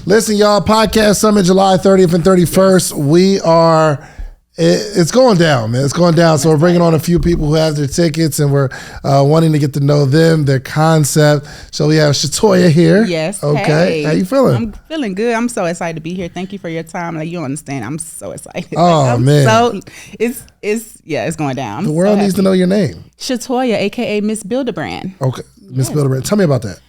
Listen, y'all, Podcast Summit, July 30th and 31st. It's going down, man. It's going down. So we're bringing on a few people who have their tickets, and we're wanting to get to know them, their concept. So we have Shatoya here. Yes. Okay. Hey. How you feeling? I'm feeling good. I'm so excited to be here. Thank you for your time. Like, you don't understand. I'm so excited. Oh, man. So it's going down. The world needs to know your name. Shatoya, aka Miss Build-A-Brand. Okay. Miss Build-A-Brand. Tell me about that.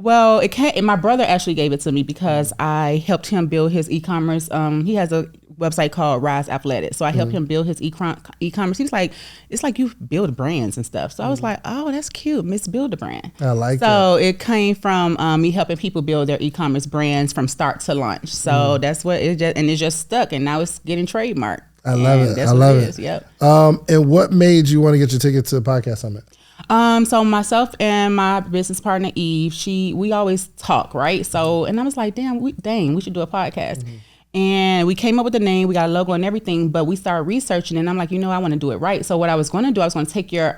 Well, my brother actually gave it to me because I helped him build his e-commerce. He has a website called Rise Athletics. So I helped him build his e-commerce. He was like, it's like you build brands and stuff. So I was like, oh, that's cute. Miss Build-A-Brand. I like that. So it came from me helping people build their e-commerce brands from start to launch. So that's what it just, and it just stuck. And now it's getting trademarked. I love it. That's what it is. Yep. And what made you want to get your ticket to the Podcast Summit? So myself and my business partner Eve, we always talk, right? So, and I was like, we should do a podcast. And we came up with the name, we got a logo and everything, but we started researching, and I'm like, I want to do it right. So what I was going to do, I was going to take your,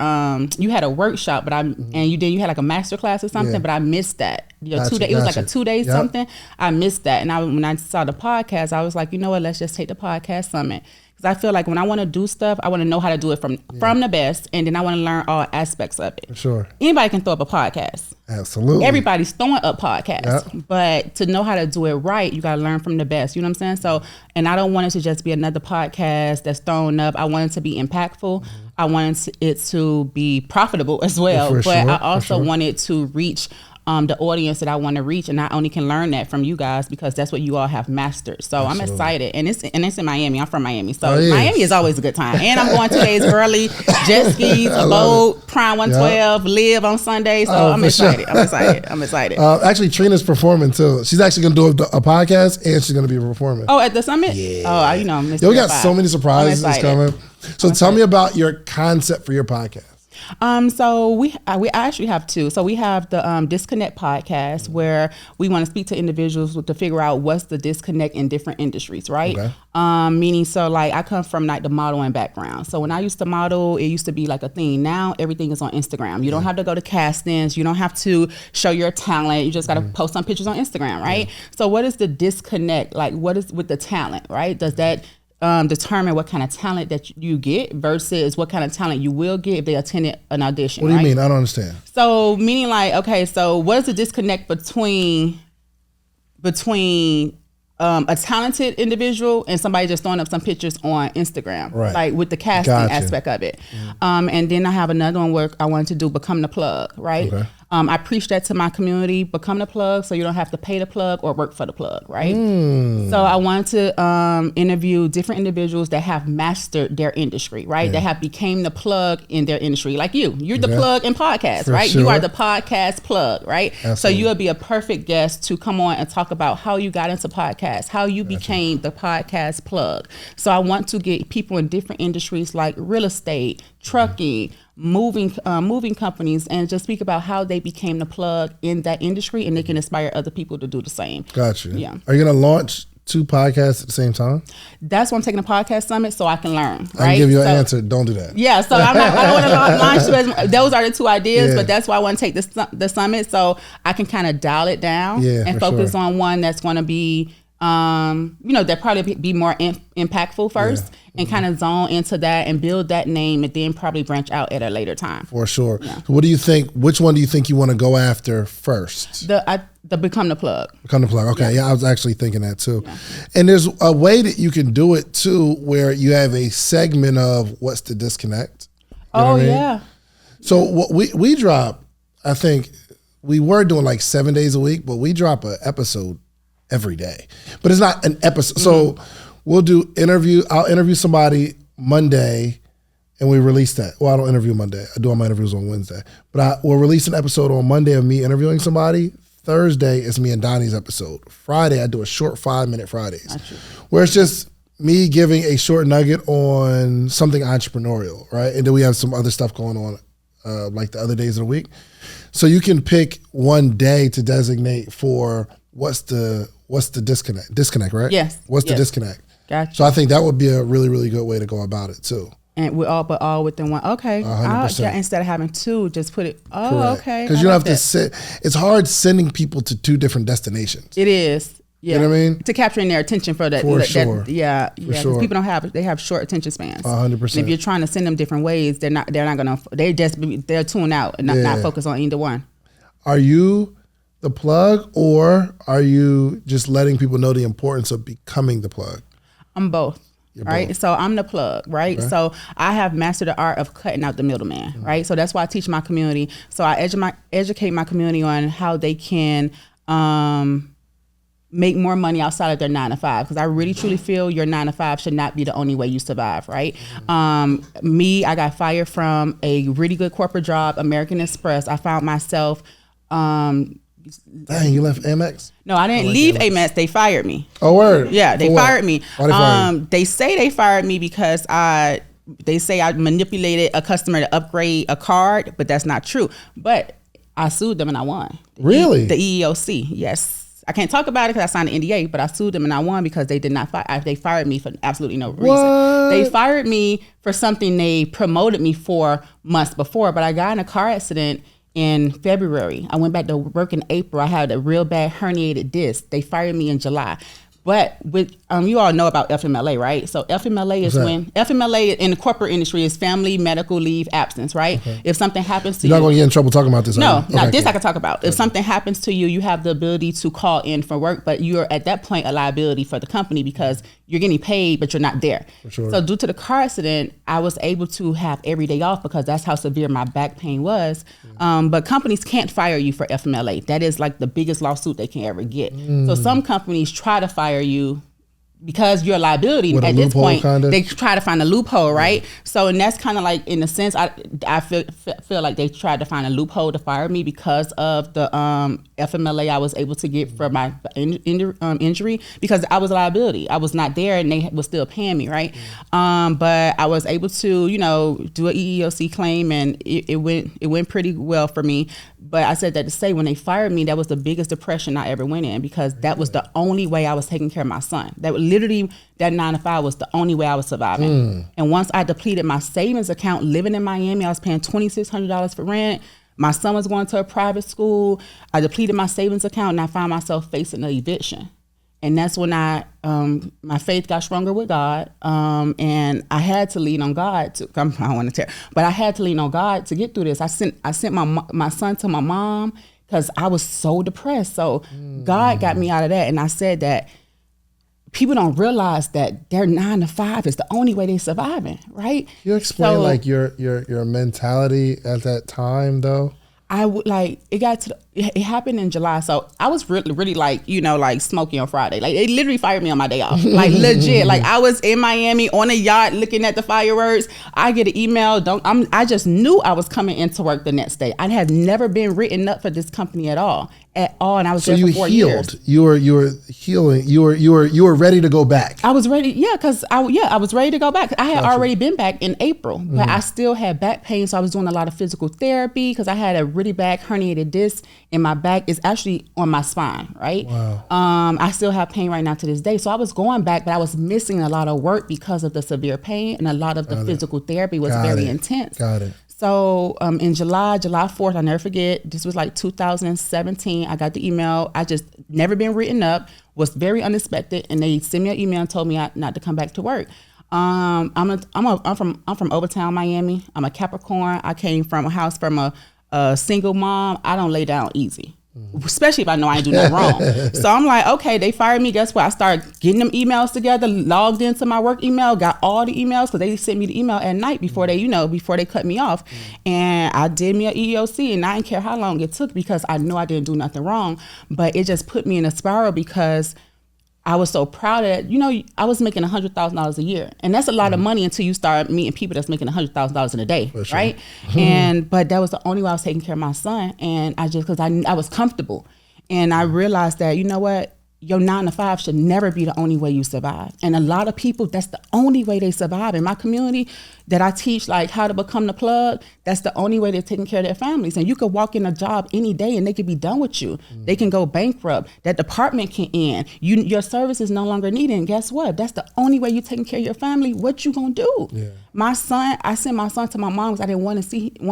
you had a workshop, but and you had like a master class or something, but I missed that. It was like a 2-day something. I missed that. And when I saw the podcast, I was like, let's just take the Podcast Summit. I feel like when I want to do stuff, I want to know how to do it from the best, and then I want to learn all aspects of it. For sure. Anybody can throw up a podcast. Absolutely. Everybody's throwing up podcasts, but to know how to do it right, you got to learn from the best. You know what I'm saying? So, and I don't want it to just be another podcast that's thrown up. I want it to be impactful. I want it to be profitable as well, I also want it to reach the audience that I want to reach, and I only can learn that from you guys because that's what you all have mastered. So I'm excited, and it's in Miami. I'm from Miami, so Miami is always a good time. And I'm going 2 days early, jet skis, boat, Prime 112, live on Sunday. So I'm excited. Sure. I'm excited. Actually, Trina's performing too. She's actually going to do a podcast, and she's going to be performing. Oh, at the summit? Yeah. Oh, we got so many surprises coming. So tell me about your concept for your podcast. So we actually have two. So we have the Disconnect podcast, where we want to speak to individuals to figure out what's the disconnect in different industries, right? Okay. Meaning, so like I come from like the modeling background. So when I used to model, it used to be like a thing. Now everything is on Instagram. You don't have to go to castings. You don't have to show your talent. You just got to post some pictures on Instagram, right? So what is the disconnect? Like, what is with the talent, right? Does that determine what kind of talent that you get versus what kind of talent you will get if they attended an audition? What do you mean? I don't understand. So meaning like, okay, so what is the disconnect between a talented individual and somebody just throwing up some pictures on Instagram, right? Like with the casting aspect of it. And then I have another one where I wanted to do Become the Plug, right? Okay. I preach that to my community, become the plug, so you don't have to pay the plug or work for the plug, right? So I wanted to interview different individuals that have mastered their industry, right? That have became the plug in their industry, like you. You're the plug in podcasts, right? Sure. You are the podcast plug, right? Absolutely. So you would be a perfect guest to come on and talk about how you got into podcasts, how you became the podcast plug. So I want to get people in different industries like real estate, trucking, moving companies, and just speak about how they became the plug in that industry, and they can inspire other people to do the same. Gotcha. Yeah. Are you going to launch 2 podcasts at the same time? That's why I'm taking a podcast summit, so I can learn. Right? I can give you an answer. Don't do that. Yeah. So I don't want to launch 2. Those are the 2 ideas, but that's why I want to take the summit, so I can kind of dial it down and focus on one that's going to be that probably be more impactful first, and kind of zone into that and build that name, and then probably branch out at a later time. For sure. Yeah. So what do you think? Which one do you think you want to go after first? The Become the Plug. Become the Plug. Okay. Yeah, I was actually thinking that too. Yeah. And there's a way that you can do it too, where you have a segment of what's the disconnect. You know what I mean? Yeah. So what we drop, I think we were doing like 7 days a week, but we drop an episode every day, but it's not an episode. So we'll do I'll interview somebody Monday, and we release that. Well, I don't interview Monday. I do all my interviews on Wednesday, but we'll release an episode on Monday of me interviewing somebody. Thursday is me and Donnie's episode. Friday, I do a short 5-minute Fridays, where it's just me giving a short nugget on something entrepreneurial, right? And then we have some other stuff going on, like the other days of the week. So you can pick one day to designate for what's the disconnect? Disconnect, right? Yes. What's the disconnect? Gotcha. So I think that would be a really, really good way to go about it too. And all within one. Okay. 100%. Instead of having 2, just put it. Oh, correct. Okay. Because you don't have to sit. It's hard sending people to 2 different destinations. It is. Yeah. You know what I mean? To capturing their attention for that. For sure. Sure. People have short attention spans. 100%. And if you're trying to send them different ways, they're not gonna. They're tuned out and not focus on either one. Are you the plug, or are you just letting people know the importance of becoming the plug? I'm both. Right. Both. So I'm the plug. Right. Okay. So I have mastered the art of cutting out the middleman. Mm-hmm. Right. So that's why I teach my community. So I educate my community on how they can make more money outside of their 9 to 5. Because I really truly feel your 9 to 5 should not be the only way you survive. Right. Mm-hmm. I got fired from a really good corporate job, American Express. I found myself. Dang, you left Amex? No, I didn't leave Amex. They fired me. Oh, word? Yeah, they fired me. Why they fired you? They say they fired me because they say I manipulated a customer to upgrade a card, but that's not true. But I sued them and I won. Really? The EEOC, yes. I can't talk about it because I signed an NDA, but I sued them and I won because they did not fire. They fired me for absolutely no reason. What? They fired me for something they promoted me for months before, but I got in a car accident in February. I went back to work in April. I had a real bad herniated disc. They fired me in July. But with you all know about FMLA, right? So FMLA is when FMLA in the corporate industry is family medical leave absence, right? Okay. If something happens to you, you're not going to get in trouble talking about this. No, this I can talk about. If something happens to you, you have the ability to call in for work, but you're at that point a liability for the company because you're getting paid, but you're not there. For sure. So due to the car accident, I was able to have every day off because that's how severe my back pain was. But companies can't fire you for FMLA. That is like the biggest lawsuit they can ever get. So some companies try to fire you because you're a liability at this point. Kinda? They try to find a loophole, right? So, and that's kind of like, in a sense, I feel like they tried to find a loophole to fire me because of the FMLA I was able to get for my injury because I was a liability. I was not there and they were still paying me, right? But I was able to, do an EEOC claim and it went pretty well for me. But I said that to say when they fired me, that was the biggest depression I ever went in because that was the only way I was taking care of my son. That literally, that 9 to 5 was the only way I was surviving. And once I depleted my savings account, living in Miami, I was paying $2,600 for rent. My son was going to a private school. I depleted my savings account and I found myself facing an eviction. And that's when my faith got stronger with God. And I had to lean on God I don't want to tell, but I had to lean on God to get through this. I sent my son to my mom because I was so depressed. So God got me out of that. And I said that people don't realize that their 9 to 5 is the only way they're surviving, right? You explain like your mentality at that time though? I would it happened in July. So I was really like, like smoking on Friday. Like they literally fired me on my day off. Like legit. Like I was in Miami on a yacht looking at the fireworks. I get an email. I just knew I was coming into work the next day. I had never been written up for this company at all. And I was there for 4 years. You were healing. You were ready to go back. I was ready. Yeah. Cause I was ready to go back. I had already been back in April, but I still had back pain. So I was doing a lot of physical therapy cause I had a really bad herniated disc in my back. Is actually on my spine. Right. Wow. I still have pain right now to this day. So I was going back, but I was missing a lot of work because of the severe pain and a lot of the physical therapy was very intense. Got it. So in July 4th, I'll never forget, this was like 2017, I got the email. I just never been written up, was very unexpected, and they sent me an email and told me not to come back to work. I'm from Overtown, Miami. I'm a Capricorn. I came from a house from a single mom. I don't lay down easy. Especially if I know I ain't do nothing wrong. So I'm like, okay, they fired me. Guess what? I started getting them emails together, logged into my work email, got all the emails because they sent me the email at night before they cut me off. And I did me an EEOC and I didn't care how long it took because I knew I didn't do nothing wrong. But it just put me in a spiral because I was so proud that, I was making $100,000 a year. And that's a lot of money until you start meeting people that's making $100,000 in a day, sure. Right? But that was the only way I was taking care of my son. And because I was comfortable. And I realized that, you know what? Your 9 to 5 should never be the only way you survive. And a lot of people, that's the only way they survive. In my community that I teach, like how to become the plug, that's the only way they're taking care of their families. And you could walk in a job any day and they could be done with you. They can go bankrupt. That department can end. Your service is no longer needed. And guess what? That's the only way you're taking care of your family. What you gonna do? Yeah. My son, I sent my son to my mom because I didn't want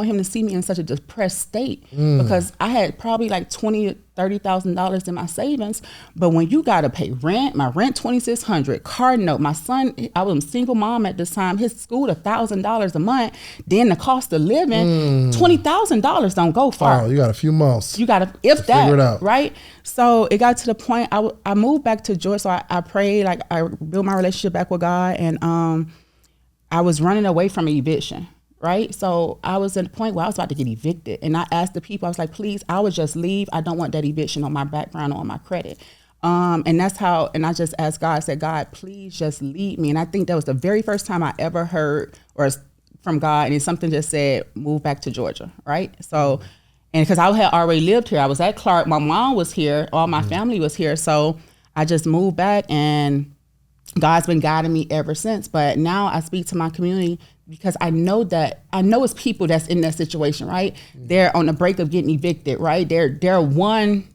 him to see me in such a depressed state because I had probably like 20 $30,000 in my savings. But when you got to pay rent, my rent $2,600, car note, my son, I was a single mom at this time, his school $1,000 a month, then the cost of living, $20,000 don't go far. Oh, you got a few months. You got to, if that, figure it out. Right? So it got to the point, I moved back to Georgia. So I prayed, like I built my relationship back with God, and I was running away from an eviction. Right. So I was at a point where I was about to get evicted. And I asked the people, I was like, please, I would just leave. I don't want that eviction on my background or on my credit. And that's how, and I just asked God, I said, God, please just lead me. And I think that was the very first time I ever heard or from God. And something just said, move back to Georgia. Right. So, and because I had already lived here, I was at Clark. My mom was here. All my family was here. So I just moved back, and God's been guiding me ever since. But now I speak to my community because I know it's people that's in that situation, right? They're on the break of getting evicted, right? They're one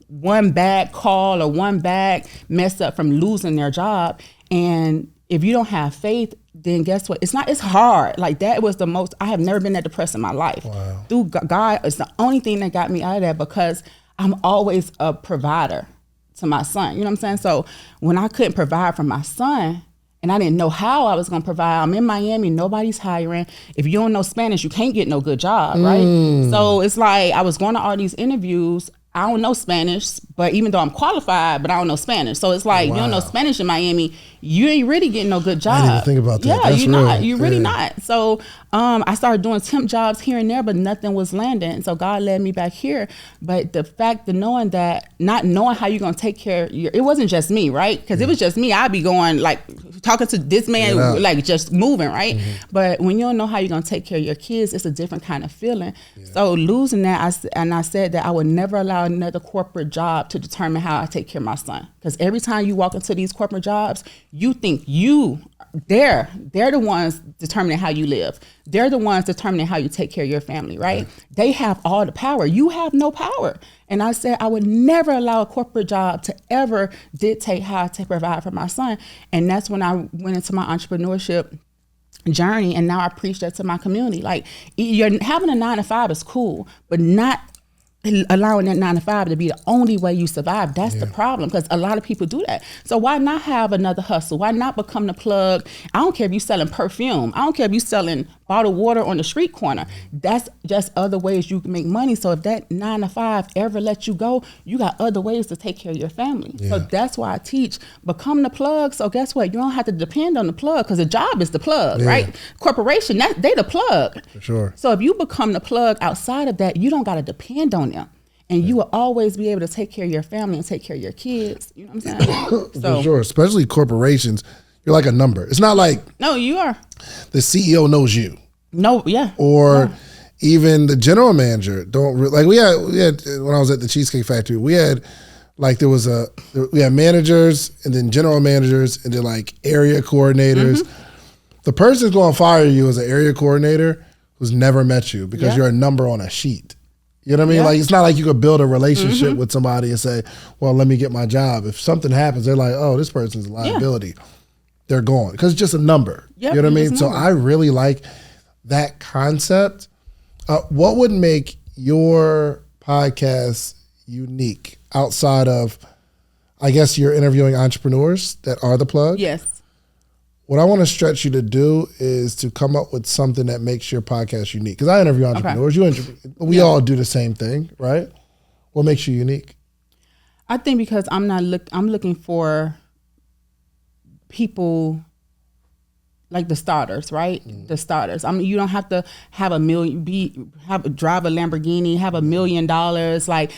bad call or one bad mess up from losing their job. And if you don't have faith, then guess what? It's hard. Like that was the most, I have never been that depressed in my life. Wow. Through God, it's the only thing that got me out of that, because I'm always a provider to my son. You know what I'm saying? So when I couldn't provide for my son, and I didn't know how I was going to provide. I'm in Miami, nobody's hiring. If you don't know Spanish, you can't get no good job, right? So it's like I was going to all these interviews. I don't know Spanish, but even though I'm qualified, but I don't know Spanish. So it's like, you don't know Spanish in Miami, you ain't really getting no good job. I didn't even think about that. Yeah, That's you're real. not. You're really not. So I started doing temp jobs here and there, but nothing was landing. So God led me back here. But the fact of knowing that, not knowing how you're going to take care of it wasn't just me, right? Because it was just me. I'd be going like talking to this man, like just moving, right? But when you don't know how you're going to take care of your kids, it's a different kind of feeling. So losing that, I said that I would never allow another corporate job to determine how I take care of my son. Because every time you walk into these corporate jobs, you think they're the ones determining how you live. They're the ones determining how you take care of your family, right? They have all the power. You have no power. And I said I would never allow a corporate job to ever dictate how to provide for my son. And that's when I went into my entrepreneurship journey, and now I preach that to my community. Like, you're having a 9-to-5 is cool, but not allowing that 9-to-5 to be the only way you survive. That's the problem, because a lot of people do that. So why not have another hustle? Why not become the plug? I don't care if you're selling perfume. I don't care if you're selling bottled water on the street corner. That's just other ways you can make money. So if that 9-to-5 ever lets you go, you got other ways to take care of your family. So that's why I teach, become the plug. So guess what? You don't have to depend on the plug, because the job is the plug, right? Corporation, they the plug. For sure. So if you become the plug outside of that, you don't got to depend on them. And you will always be able to take care of your family and take care of your kids. You know what I'm saying? For sure. Especially corporations. You're like a number. It's not like... No, you are. The CEO knows you. No, yeah. Or even the general manager like we had when I was at the Cheesecake Factory, we had like we had managers and then general managers and then like area coordinators. The person's going to fire you as an area coordinator who's never met you because you're a number on a sheet. You know what I mean? Like, it's not like you could build a relationship with somebody and say, well, let me get my job. If something happens, they're like, oh, this person's a liability. They're gone. Because it's just a number. You know what I mean? So I really like that concept. What would make your podcast unique outside of, I guess you're interviewing entrepreneurs that are the plug? Yes. What I want to stretch you to do is to come up with something that makes your podcast unique. Because I interview entrepreneurs. We all do the same thing, right? What makes you unique? I think because I'm looking for people like the starters, right? The starters. I mean, you don't have to have drive a Lamborghini, have $1 million, like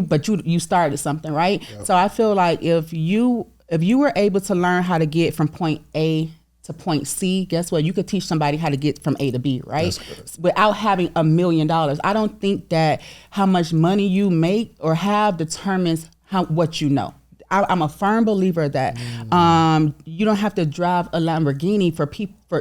but you started something, right? Yep. So I feel like if you were able to learn how to get from point A to point C, guess what? You could teach somebody how to get from A to B, right? Without having $1 million. I don't think that how much money you make or have determines what you know. I'm a firm believer that you don't have to drive a Lamborghini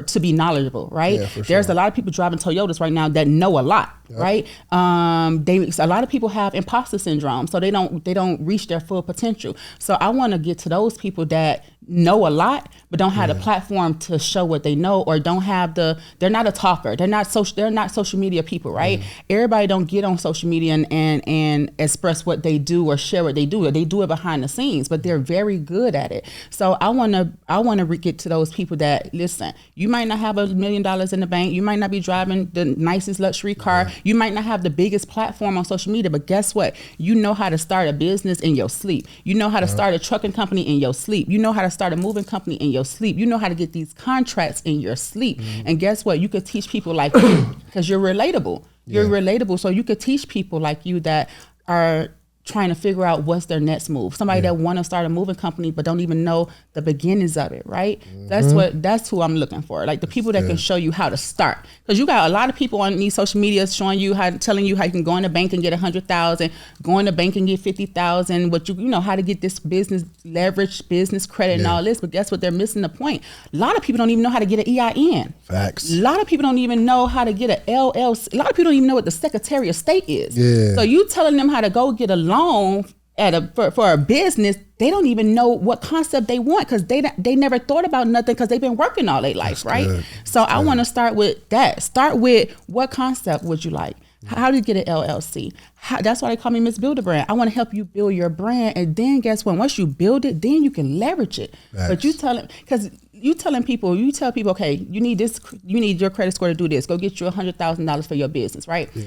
to be knowledgeable, right? Yeah, There's a lot of people driving Toyotas right now that know a lot, right? A lot of people have imposter syndrome, so they don't reach their full potential. So I want to get to those people that know a lot, but don't have the platform to show what they know, or don't have they're not a talker. They're not social media people, right? Everybody don't get on social media and express what they do or share what they do. They do it behind the scenes, but they're very good at it. So I want to get to those people that, listen, you might not have $1 million in the bank. You might not be driving the nicest luxury car. You might not have the biggest platform on social media, but guess what? You know how to start a business in your sleep. You know how to start a trucking company in your sleep. You know how to start a moving company in your sleep. You know how to get these contracts in your sleep. And guess what? You could teach people like you, because you're relatable. You're relatable. So you could teach people like you that are trying to figure out what's their next move. Somebody that want to start a moving company but don't even know the beginnings of it, right? That's who I'm looking for. Like the people that can show you how to start. Because you got a lot of people on these social media showing you telling you how you can go in the bank and get 100,000, go in the bank and get 50,000, what you know how to get this business leverage, business credit and all this. But guess what? They're missing the point. A lot of people don't even know how to get an EIN. Facts. A lot of people don't even know how to get an LLC. A lot of people don't even know what the Secretary of State is. Yeah. So you telling them how to go get a loan for a business, they don't even know what concept they want, because they never thought about nothing, because they've been working all their life. That's right. Good. So I want to start with that. Start with, what concept would you like? How do you get an LLC? That's why they call me Miss Builder Brand. I want to help you build your brand, and then guess what? Once you build it, then you can leverage it. Nice. But you tell people, okay, you need your credit score to do this. Go get you $100,000 for your business, right? Yeah.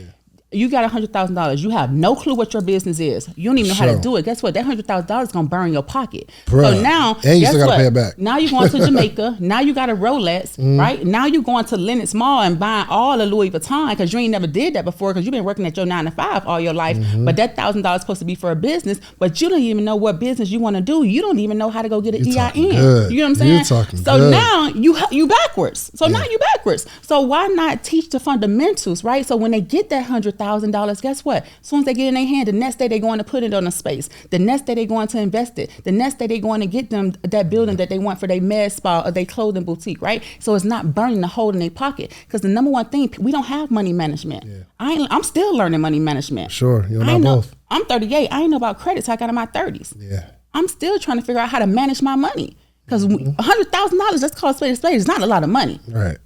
You got $100,000. You have no clue what your business is. You don't even know how to do it. Guess what? That $100,000 is gonna burn your pocket. Bruh. So now, and you still gotta pay it back. Now you're going to Jamaica. Now you got a Rolex, right? Now you're going to Lenox Mall and buying all the Louis Vuitton, because you ain't never did that before, because you've been working at your 9 to 5 all your life. But that $1,000 is supposed to be for a business, but you don't even know what business you want to do. You don't even know how to go get an EIN. You know what I'm saying? So now you backwards. Now you backwards. So why not teach the fundamentals, right? So when they get that $100,000, guess what? As soon as they get in their hand, the next day they're going to put it on a space. The next day they're going to invest it. The next day they're going to get them that building that they want for their med spa or their clothing boutique, right? So it's not burning the hole in their pocket. Because the number one thing, we don't have money management. Yeah. I'm still learning money management. Sure, you and I both. I'm 38. I ain't know about credit till I got in my 30s. Yeah. I'm still trying to figure out how to manage my money. Because $100,000, that's called spade. It's not a lot of money. Right.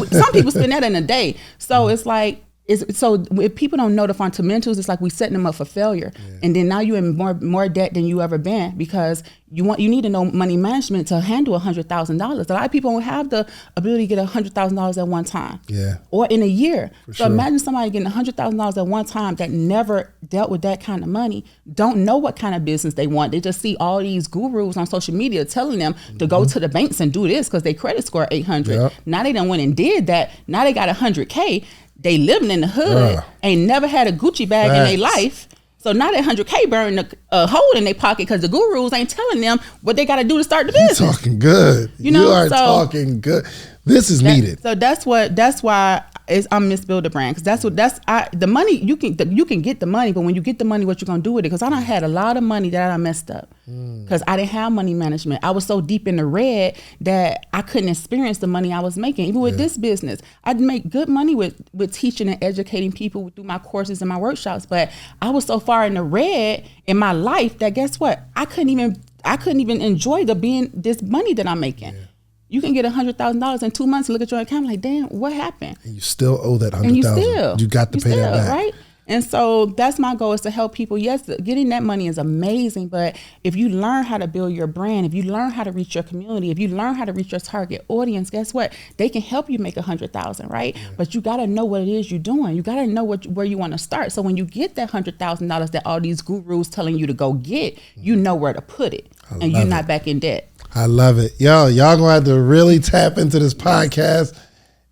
Some people spend that in a day. So it's like, so if people don't know the fundamentals, it's like we setting them up for failure. Yeah. And then now you're in more debt than you ever been, because you need to know money management to handle $100,000. A lot of people don't have the ability to get $100,000 at one time. Yeah. Or in a year. So imagine somebody getting $100,000 at one time that never dealt with that kind of money, don't know what kind of business they want. They just see all these gurus on social media telling them to go to the banks and do this because they credit score 800. Yep. Now they done went and did that. Now they got $100K. They living in the hood, ain't never had a Gucci bag in their life. So now that $100K burning a hole in their pocket because the gurus ain't telling them what they got to do to start the business. You're talking good. You are talking good. This is needed. So that's why I'm Miss Builder Brand, because the money you can get the money, but when you get the money, what you gonna do with it? Because I done had a lot of money that I done messed up because I didn't have money management. I was so deep in the red that I couldn't experience the money I was making. Even with this business, I'd make good money with teaching and educating people through my courses and my workshops, but I was so far in the red in my life that guess what? I couldn't even enjoy this money that I'm making. Yeah. You can get $100,000 in 2 months and look at your account like, damn, what happened? And you still owe that $100,000. You got to pay that back. Right? And so that's my goal, is to help people. Yes, getting that money is amazing, but if you learn how to build your brand, if you learn how to reach your community, if you learn how to reach your target audience, guess what? They can help you make $100,000, right? Yeah. But you got to know what it is you're doing. You got to know where you want to start. So when you get that $100,000 that all these gurus telling you to go get, you know where to put it, and you're not back in debt. I love it. Y'all gonna have to really tap into this podcast.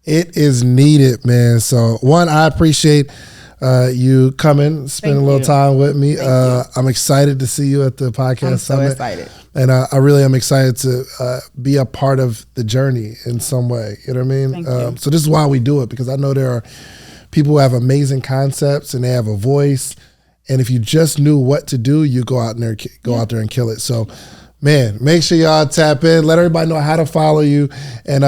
It is needed, man. So I appreciate you coming, spending a little time with me. I'm excited to see you at the podcast summit. I'm so excited. And I really am excited to be a part of the journey in some way. You know what I mean? So this is why we do it, because I know there are people who have amazing concepts and they have a voice. And if you just knew what to do, you go out there and kill it. So man, make sure y'all tap in. Let everybody know how to follow you and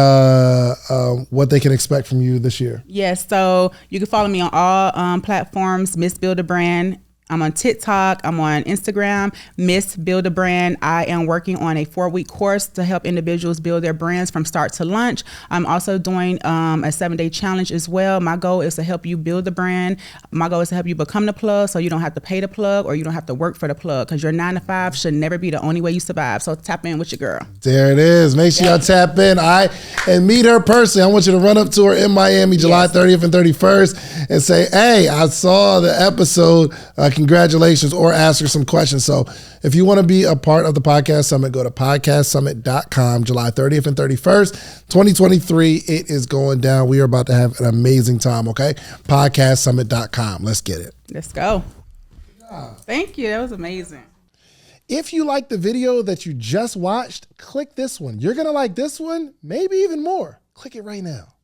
what they can expect from you this year. Yes, so you can follow me on all platforms, Miss Builder Brand. I'm on TikTok. I'm on Instagram, Miss Build a Brand. I am working on a 4-week course to help individuals build their brands from start to launch. I'm also doing a 7-day challenge as well. My goal is to help you build the brand. My goal is to help you become the plug so you don't have to pay the plug or you don't have to work for the plug, because your 9 to 5 should never be the only way you survive. So tap in with your girl. There it is. Make sure y'all tap in. And meet her personally. I want you to run up to her in Miami, July 30th and 31st and say, hey, I saw the episode. Congratulations, or ask her some questions. So if you want to be a part of the Podcast Summit, go to podcastsummit.com, July 30th and 31st, 2023. It is going down. We are about to have an amazing time, okay? Podcastsummit.com. Let's get it. Let's go. Thank you. That was amazing. If you like the video that you just watched, click this one. You're going to like this one, maybe even more. Click it right now.